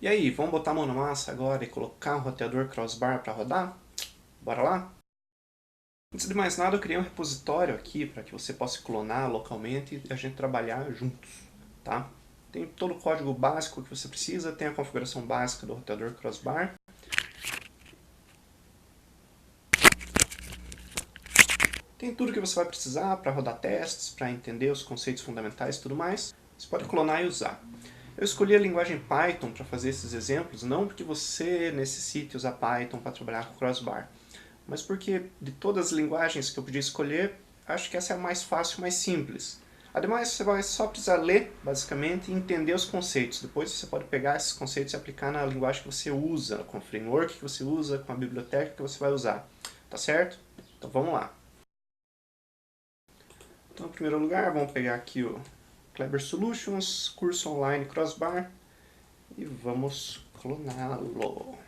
E aí, vamos botar a mão na massa agora e colocar um roteador crossbar para rodar? Bora lá? Antes de mais nada, eu criei um repositório aqui para que você possa clonar localmente e a gente trabalhar juntos, tá? Tem todo o código básico que você precisa, tem a configuração básica do roteador crossbar. Tem tudo que você vai precisar para rodar testes, para entender os conceitos fundamentais e tudo mais. Você pode clonar e usar. Eu escolhi a linguagem Python para fazer esses exemplos, não porque você necessite usar Python para trabalhar com crossbar, mas porque de todas as linguagens que eu podia escolher, acho que essa é a mais fácil e mais simples. Ademais, você vai só precisar ler, basicamente, e entender os conceitos. Depois você pode pegar esses conceitos e aplicar na linguagem que você usa, com o framework que você usa, com a biblioteca que você vai usar. Tá certo? Então vamos lá. Então, em primeiro lugar, vamos pegar aqui o Kleber Solutions, curso online crossbar, e vamos cloná-lo.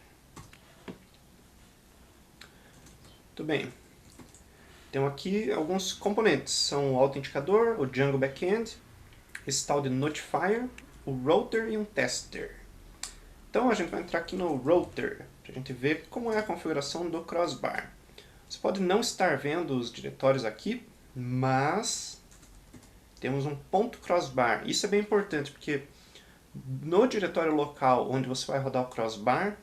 Muito bem. Temos aqui alguns componentes, são o autenticador, o Django Backend, esse tal de Notifier, o Router e um Tester. Então a gente vai entrar aqui no Router, para a gente ver como é a configuração do crossbar. Você pode não estar vendo os diretórios aqui, mas temos um ponto crossbar. Isso é bem importante, porque no diretório local onde você vai rodar o crossbar,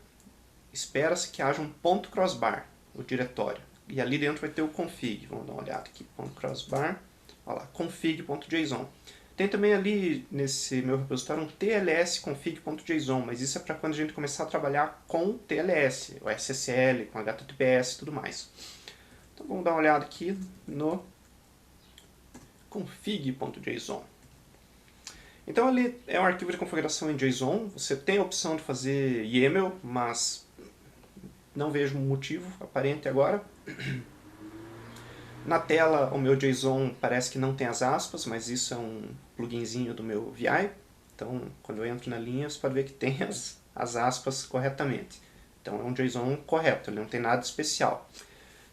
espera-se que haja um ponto crossbar, o diretório. E ali dentro vai ter o config. Vamos dar uma olhada aqui. Ponto crossbar. Olha lá, config.json. Tem também ali nesse meu repositório um tls config.json, mas isso é para quando a gente começar a trabalhar com TLS, o SSL, com HTTPS e tudo mais. Então vamos dar uma olhada aqui no config.json. Então ali é um arquivo de configuração em JSON. Você tem a opção de fazer YAML, mas não vejo um motivo aparente agora. Na tela, o meu JSON parece que não tem as aspas, mas isso é um pluginzinho do meu VI. Então, quando eu entro na linha, você pode ver que tem as aspas corretamente. Então, é um JSON correto, ele não tem nada especial.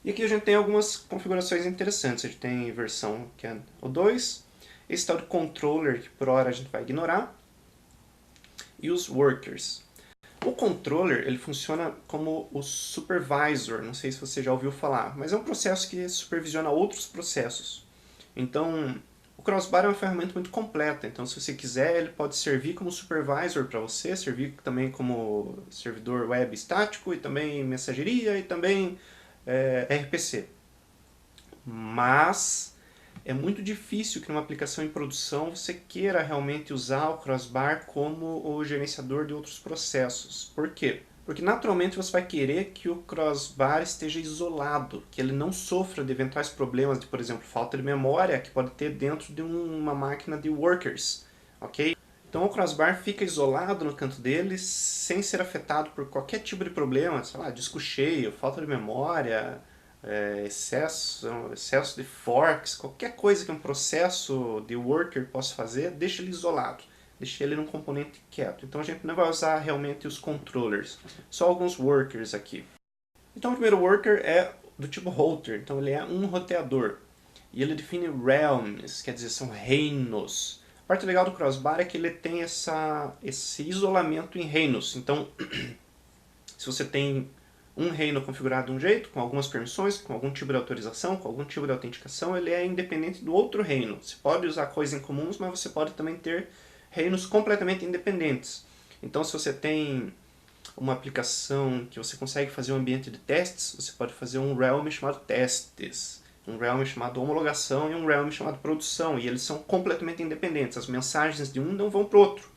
E aqui a gente tem algumas configurações interessantes. A gente tem versão que é o 2, esse tal de controller, que por hora a gente vai ignorar, e os workers. O controller ele funciona como o supervisor, não sei se você já ouviu falar, mas é um processo que supervisiona outros processos. Então, o crossbar é uma ferramenta muito completa, então se você quiser ele pode servir como supervisor para você, servir também como servidor web estático e também mensageria e também RPC. Mas é muito difícil que numa aplicação em produção você queira realmente usar o crossbar como o gerenciador de outros processos. Por quê? Porque naturalmente você vai querer que o crossbar esteja isolado, que ele não sofra de eventuais problemas de, por exemplo, falta de memória que pode ter dentro de uma máquina de workers, ok? Então o crossbar fica isolado no canto dele, sem ser afetado por qualquer tipo de problema, sei lá, disco cheio, falta de memória, excesso de forks, qualquer coisa que um processo de worker possa fazer, deixa ele isolado, deixa ele num componente quieto. Então a gente não vai usar realmente os controllers, só alguns workers aqui. Então o primeiro worker é do tipo router, então ele é um roteador. E ele define realms, quer dizer, são reinos. A parte legal do crossbar é que ele tem esse isolamento em reinos. Então, se você tem um reino configurado de um jeito, com algumas permissões, com algum tipo de autorização, com algum tipo de autenticação, ele é independente do outro reino. Você pode usar coisas em comuns, mas você pode também ter reinos completamente independentes. Então, se você tem uma aplicação que você consegue fazer um ambiente de testes, você pode fazer um realm chamado testes, um realm chamado homologação e um realm chamado produção, e eles são completamente independentes. As mensagens de um não vão para o outro.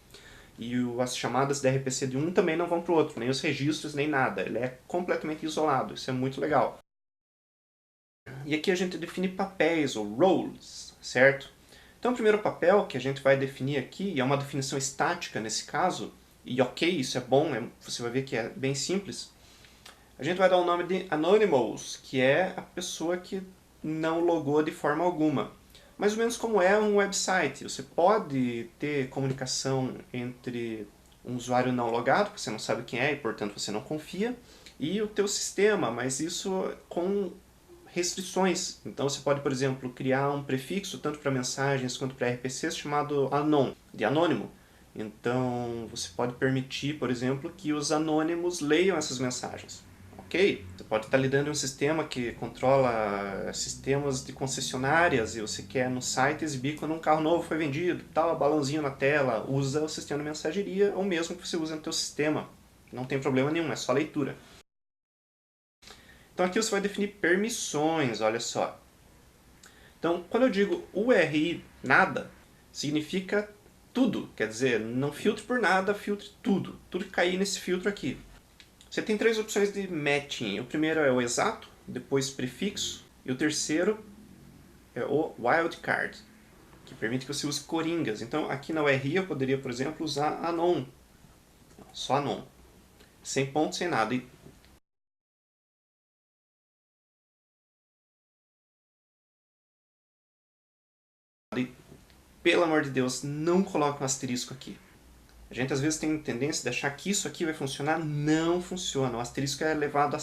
E as chamadas da RPC de um também não vão para o outro, nem os registros, nem nada. Ele é completamente isolado, isso é muito legal. E aqui a gente define papéis, ou roles, certo? Então o primeiro papel que a gente vai definir aqui, e é uma definição estática nesse caso, e ok, isso é bom, você vai ver que é bem simples, a gente vai dar o nome de Anonymous, que é a pessoa que não logou de forma alguma. Mais ou menos como é um website. Você pode ter comunicação entre um usuário não logado, que você não sabe quem é e portanto você não confia, e o teu sistema, mas isso com restrições. Então você pode, por exemplo, criar um prefixo tanto para mensagens quanto para RPCs chamado anon, de anônimo. Então, você pode permitir, por exemplo, que os anônimos leiam essas mensagens. Ok? Você pode estar lidando em um sistema que controla sistemas de concessionárias e você quer no site exibir quando um carro novo foi vendido, tal, balãozinho na tela, usa o sistema de mensageria ou mesmo que você usa no teu sistema. Não tem problema nenhum, é só leitura. Então aqui você vai definir permissões, olha só. Então, quando eu digo URI nada, significa tudo. Quer dizer, não filtre por nada, filtre tudo. Tudo que cair nesse filtro aqui. Você tem 3 opções de matching. O primeiro é o exato, depois prefixo, e o terceiro é o wildcard, que permite que você use coringas. Então, aqui na URI eu poderia, por exemplo, usar anon. Só anon. Sem ponto, sem nada. E, pelo amor de Deus, não coloque um asterisco aqui. A gente às vezes tem tendência de achar que isso aqui vai funcionar. Não funciona. O asterisco é levado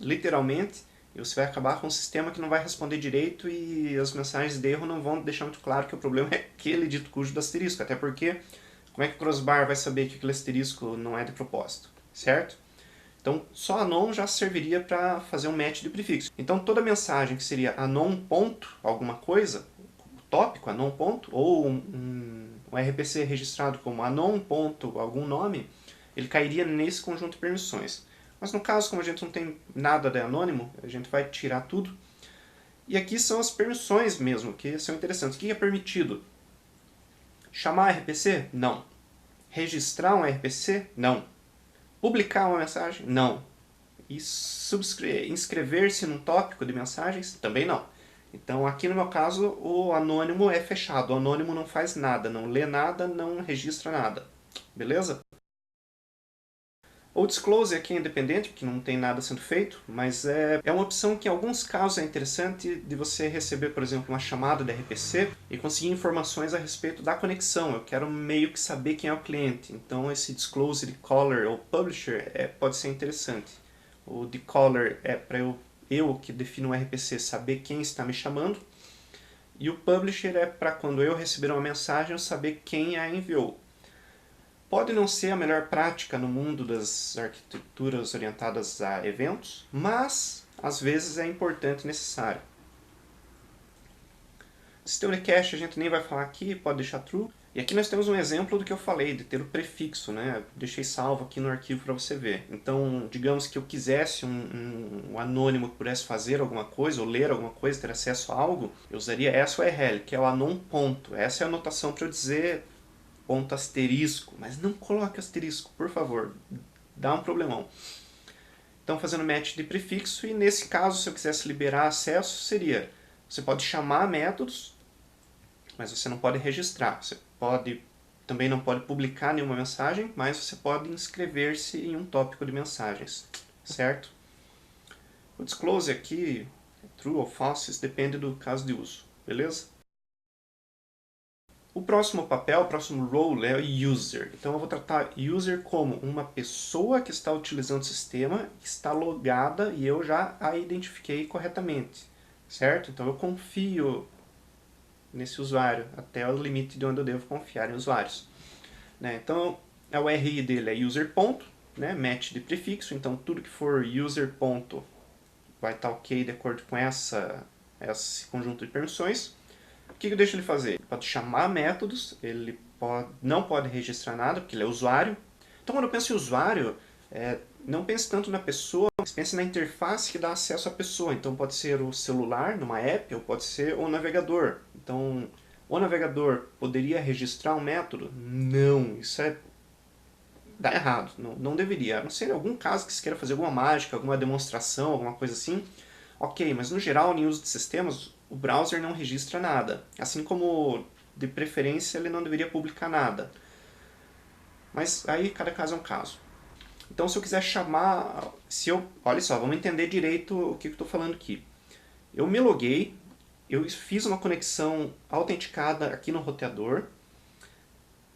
literalmente e você vai acabar com um sistema que não vai responder direito e as mensagens de erro não vão deixar muito claro que o problema é aquele dito cujo do asterisco. Até porque, como é que o crossbar vai saber que aquele asterisco não é de propósito? Certo? Então, só anon já serviria para fazer um match de prefixo. Então, toda mensagem que seria anon ponto alguma coisa, tópico, anon ponto, ou um RPC registrado como anon ponto algum nome, ele cairia nesse conjunto de permissões. Mas no caso, como a gente não tem nada de anônimo, a gente vai tirar tudo. E aqui são as permissões mesmo, que são interessantes. O que é permitido? Chamar RPC? Não. Registrar um RPC? Não. Publicar uma mensagem? Não. E inscrever-se num tópico de mensagens? Também não. Então, aqui no meu caso, o anônimo é fechado. O anônimo não faz nada, não lê nada, não registra nada. Beleza? O disclose aqui é independente, porque não tem nada sendo feito, mas é uma opção que em alguns casos é interessante de você receber, por exemplo, uma chamada de RPC e conseguir informações a respeito da conexão. Eu quero meio que saber quem é o cliente. Então, esse disclose de caller ou publisher pode ser interessante. O de caller é para eu que defino o RPC saber quem está me chamando. E o publisher é para quando eu receber uma mensagem eu saber quem a enviou. Pode não ser a melhor prática no mundo das arquiteturas orientadas a eventos, mas às vezes é importante e necessário. Sistema de cache a gente nem vai falar aqui, pode deixar true. E aqui nós temos um exemplo do que eu falei, de ter o prefixo, né? Deixei salvo aqui no arquivo para você ver. Então, digamos que eu quisesse um anônimo que pudesse fazer alguma coisa, ou ler alguma coisa, ter acesso a algo, eu usaria essa URL, que é o anon ponto. Essa é a anotação para eu dizer ponto asterisco, mas não coloque asterisco, por favor, dá um problemão. Então, fazendo match de prefixo, e nesse caso, se eu quisesse liberar acesso, seria, você pode chamar métodos, mas você não pode registrar. Você também não pode publicar nenhuma mensagem, mas você pode inscrever-se em um tópico de mensagens, certo? O disclose aqui, true ou false, isso depende do caso de uso, beleza? O próximo papel, o próximo role é o user. Então eu vou tratar user como uma pessoa que está utilizando o sistema, que está logada e eu já a identifiquei corretamente, certo? Então eu confio nesse usuário, até o limite de onde eu devo confiar em usuários. Né? Então, a URI dele é user ponto, né? Match de prefixo, então tudo que for user ponto vai estar ok de acordo com esse conjunto de permissões. O que eu deixo ele fazer? Ele pode chamar métodos, ele não pode registrar nada, porque ele é usuário. Então, quando eu penso em usuário, não pense tanto na pessoa, mas pense na interface que dá acesso à pessoa. Então pode ser o celular, numa app, ou pode ser o navegador. Então, o navegador poderia registrar um método? Não, isso dá errado, não deveria. A não ser em algum caso que se queira fazer alguma mágica, alguma demonstração, alguma coisa assim. Ok, mas no geral, em uso de sistemas, o browser não registra nada. Assim como, de preferência, ele não deveria publicar nada. Mas aí cada caso é um caso. Então, se eu quiser chamar... olha só, vamos entender direito o que eu estou falando aqui. Eu me loguei, eu fiz uma conexão autenticada aqui no roteador,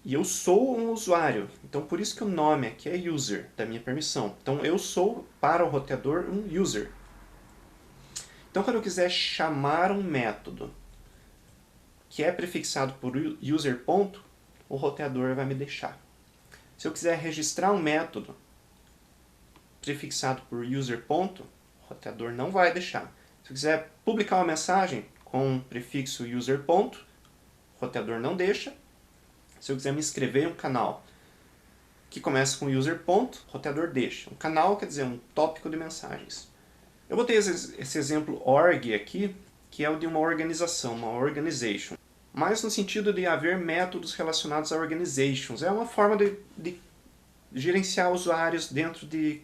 e eu sou um usuário. Então, por isso que o nome aqui é user, da minha permissão. Então, eu sou, para o roteador, um user. Então, quando eu quiser chamar um método que é prefixado por user ponto, o roteador vai me deixar. Se eu quiser registrar um método prefixado por user ponto, o roteador não vai deixar. Se eu quiser publicar uma mensagem com o prefixo user ponto, o roteador não deixa. Se eu quiser me inscrever em um canal que começa com user ponto, o roteador deixa. Um canal quer dizer um tópico de mensagens. Eu botei esse exemplo org aqui, que é o de uma organização, uma organization. Mas no sentido de haver métodos relacionados a organizations. É uma forma de gerenciar usuários dentro de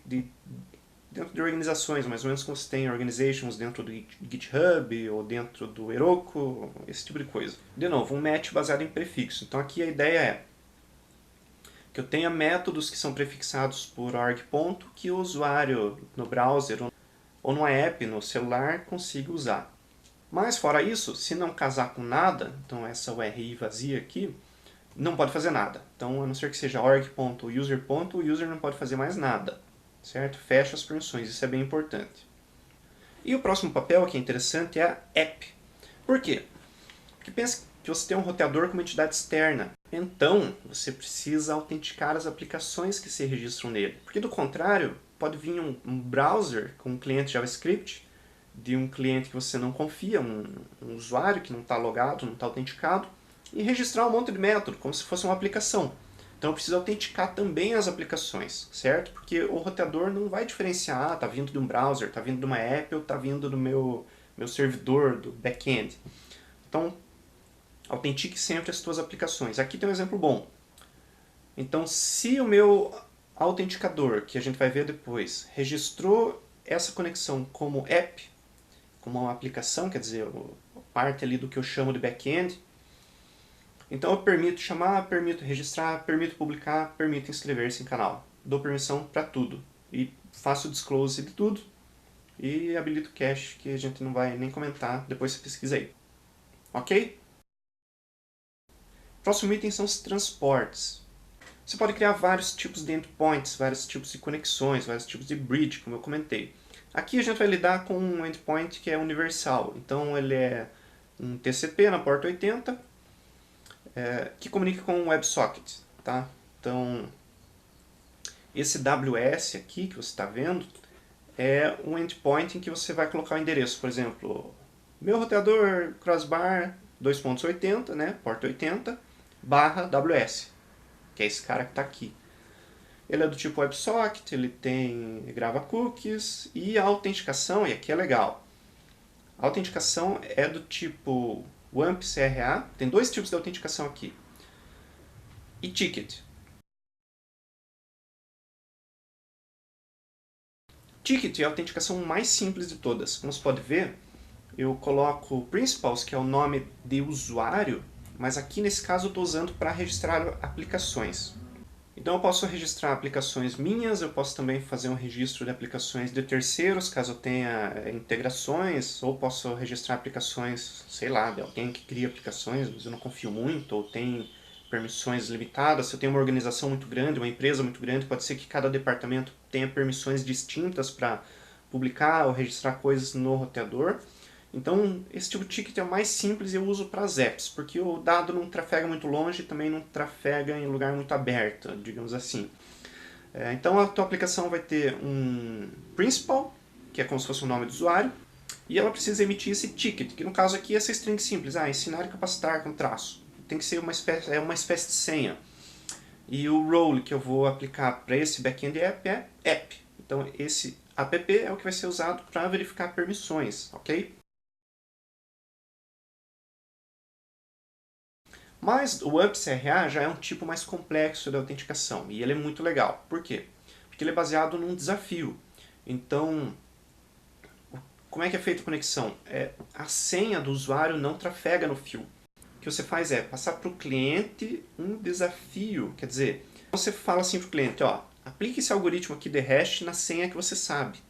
organizações, mais ou menos como você tem organizations dentro do GitHub ou dentro do Heroku, esse tipo de coisa. De novo, um match baseado em prefixo. Então aqui a ideia é que eu tenha métodos que são prefixados por org ponto que o usuário no browser ou numa app no celular consiga usar. Mas fora isso, se não casar com nada, então essa URI vazia aqui, não pode fazer nada. Então, a não ser que seja org.user, o user não pode fazer mais nada, certo? Fecha as permissões, isso é bem importante. E o próximo papel, que é interessante, é a app. Por quê? Porque pensa que você tem um roteador com uma entidade externa. Então, você precisa autenticar as aplicações que se registram nele. Porque, do contrário, pode vir um browser com um cliente JavaScript de um cliente que você não confia, um usuário que não está logado, não está autenticado, e registrar um monte de método, como se fosse uma aplicação. Então eu preciso autenticar também as aplicações, certo? Porque o roteador não vai diferenciar, está vindo de um browser, está vindo de uma app ou está vindo do meu servidor, do back-end. Então, autentique sempre as suas aplicações. Aqui tem um exemplo bom. Então, se o meu autenticador, que a gente vai ver depois, registrou essa conexão como app, como uma aplicação, quer dizer, parte ali do que eu chamo de back-end, então eu permito chamar, permito registrar, permito publicar, permito inscrever-se em canal. Dou permissão para tudo. E faço o disclose de tudo. E habilito o cache, que a gente não vai nem comentar, depois você pesquisa aí. Ok? Próximo item são os transportes. Você pode criar vários tipos de endpoints, vários tipos de conexões, vários tipos de bridge, como eu comentei. Aqui a gente vai lidar com um endpoint que é universal. Então ele é um TCP na porta 80, que comunica com um WebSocket. Tá? Então, esse WS aqui que você está vendo é um endpoint em que você vai colocar o endereço. Por exemplo, meu roteador crossbar 2.80, né, porta 80, barra WS, que é esse cara que está aqui. Ele é do tipo WebSocket, ele grava cookies e a autenticação, e aqui é legal, a autenticação é do tipo WAMP CRA, tem dois tipos de autenticação aqui, e ticket. Ticket é a autenticação mais simples de todas. Como você pode ver, eu coloco principals, que é o nome de usuário, mas aqui nesse caso eu estou usando para registrar aplicações. Então eu posso registrar aplicações minhas, eu posso também fazer um registro de aplicações de terceiros, caso eu tenha integrações, ou posso registrar aplicações, sei lá, de alguém que cria aplicações, mas eu não confio muito, ou tem permissões limitadas. Se eu tenho uma organização muito grande, uma empresa muito grande, pode ser que cada departamento tenha permissões distintas para publicar ou registrar coisas no roteador. Então, esse tipo de ticket é o mais simples e eu uso para as apps, porque o dado não trafega muito longe e também não trafega em lugar muito aberto, digamos assim. Então, a tua aplicação vai ter um principal, que é como se fosse o nome do usuário, e ela precisa emitir esse ticket, que no caso aqui é essa string simples, ensinar e capacitar com traço. Tem que ser uma espécie de senha. E o role que eu vou aplicar para esse backend app é app. Então, esse app é o que vai ser usado para verificar permissões, ok? Mas o WAMP-CRA já é um tipo mais complexo de autenticação e ele é muito legal. Por quê? Porque ele é baseado num desafio. Então, como é que é feita a conexão? A senha do usuário não trafega no fio. O que você faz é passar para o cliente um desafio. Quer dizer, você fala assim para o cliente, ó, aplique esse algoritmo aqui de hash na senha que você sabe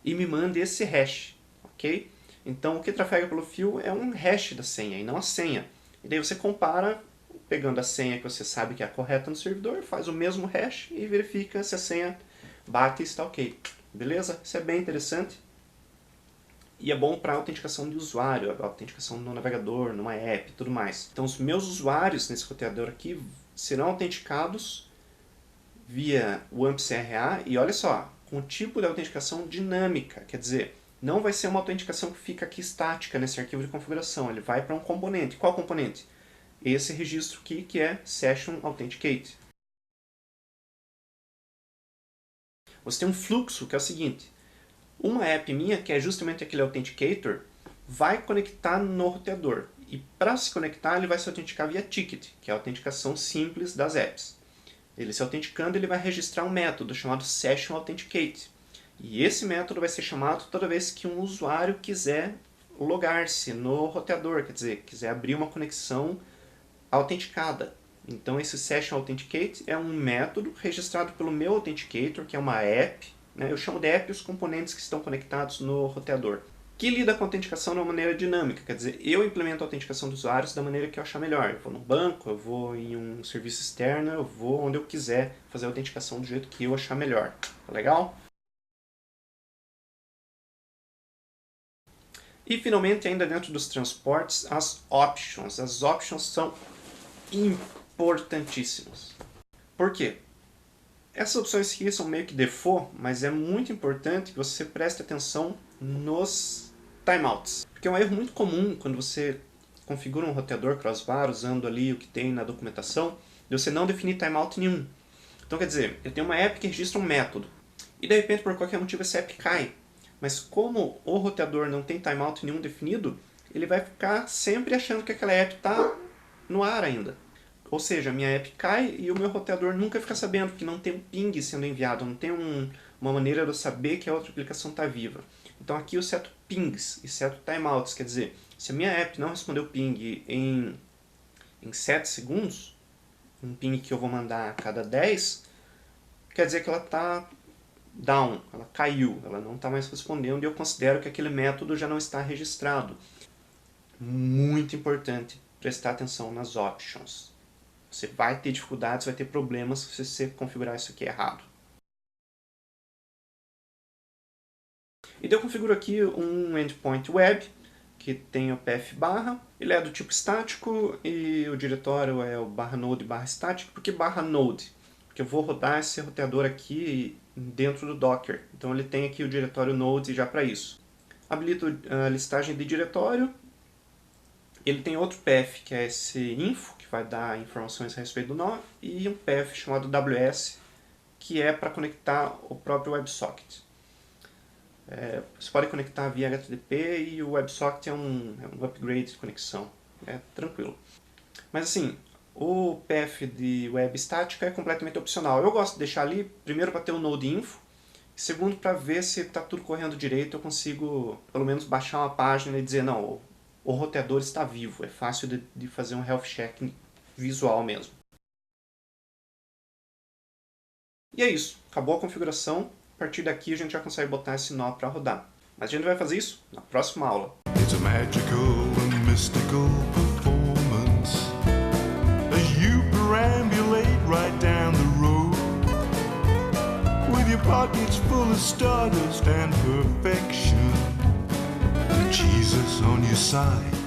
e me mande esse hash, ok? Então, o que trafega pelo fio é um hash da senha e não a senha. E daí você compara, pegando a senha que você sabe que é a correta no servidor, faz o mesmo hash e verifica se a senha bate e está ok. Beleza? Isso é bem interessante. E é bom para autenticação de usuário, a autenticação no navegador, numa app e tudo mais. Então os meus usuários nesse roteador aqui serão autenticados via o AMP-CRA e olha só, com o tipo de autenticação dinâmica, quer dizer, não vai ser uma autenticação que fica aqui estática nesse arquivo de configuração, ele vai para um componente. Qual componente? Esse registro aqui que é Session Authenticate. Você tem um fluxo que é o seguinte, uma app minha, que é justamente aquele Authenticator, vai conectar no roteador. E para se conectar, ele vai se autenticar via ticket, que é a autenticação simples das apps. Ele se autenticando, ele vai registrar um método chamado Session Authenticate. E esse método vai ser chamado toda vez que um usuário quiser logar-se no roteador, quer dizer, quiser abrir uma conexão autenticada. Então esse Session Authenticate é um método registrado pelo meu Authenticator, que é uma app, né? Eu chamo de app os componentes que estão conectados no roteador, que lida com a autenticação de uma maneira dinâmica, quer dizer, eu implemento a autenticação dos usuários da maneira que eu achar melhor. Eu vou no banco, eu vou em um serviço externo, eu vou onde eu quiser fazer a autenticação do jeito que eu achar melhor. Tá legal? E finalmente, ainda dentro dos transportes, as options. As options são importantíssimas. Por quê? Essas opções aqui são meio que default, mas é muito importante que você preste atenção nos timeouts. Porque é um erro muito comum quando você configura um roteador crossbar usando ali o que tem na documentação, de você não definir timeout nenhum. Então quer dizer, eu tenho uma app que registra um método, e de repente por qualquer motivo essa app cai. Mas como o roteador não tem timeout nenhum definido, ele vai ficar sempre achando que aquela app está no ar ainda. Ou seja, a minha app cai e o meu roteador nunca fica sabendo, porque não tem um ping sendo enviado, não tem uma maneira de eu saber que a outra aplicação está viva. Então aqui eu seto pings e seto timeouts, quer dizer, se a minha app não respondeu ping em 7 segundos, um ping que eu vou mandar a cada 10, quer dizer que ela está down, ela caiu, ela não está mais respondendo e eu considero que aquele método já não está registrado. Muito importante prestar atenção nas options. Você vai ter dificuldades, vai ter problemas se você configurar isso aqui errado. E daí eu configuro aqui um endpoint web, que tem o pf barra, ele é do tipo estático e o diretório é o /node /static. Por que /node? Porque eu vou rodar esse roteador aqui dentro do Docker. Então ele tem aqui o diretório node já para isso. Habilito a listagem de diretório. Ele tem outro path, que é esse info, que vai dar informações a respeito do nó, e um path chamado ws, que é para conectar o próprio WebSocket. Você pode conectar via HTTP e o WebSocket é um upgrade de conexão. É tranquilo. Mas assim, o path de web estática é completamente opcional. Eu gosto de deixar ali, primeiro para ter o node info, e segundo para ver se está tudo correndo direito, eu consigo pelo menos baixar uma página e dizer, não, o roteador está vivo. É fácil de fazer um health check visual mesmo. E é isso. Acabou a configuração. A partir daqui a gente já consegue botar esse nó para rodar. Mas a gente vai fazer isso na próxima aula. It's a magical and mystical performance as you perambulate right down the road with your pockets full of stardust and perfection and Jesus on your side.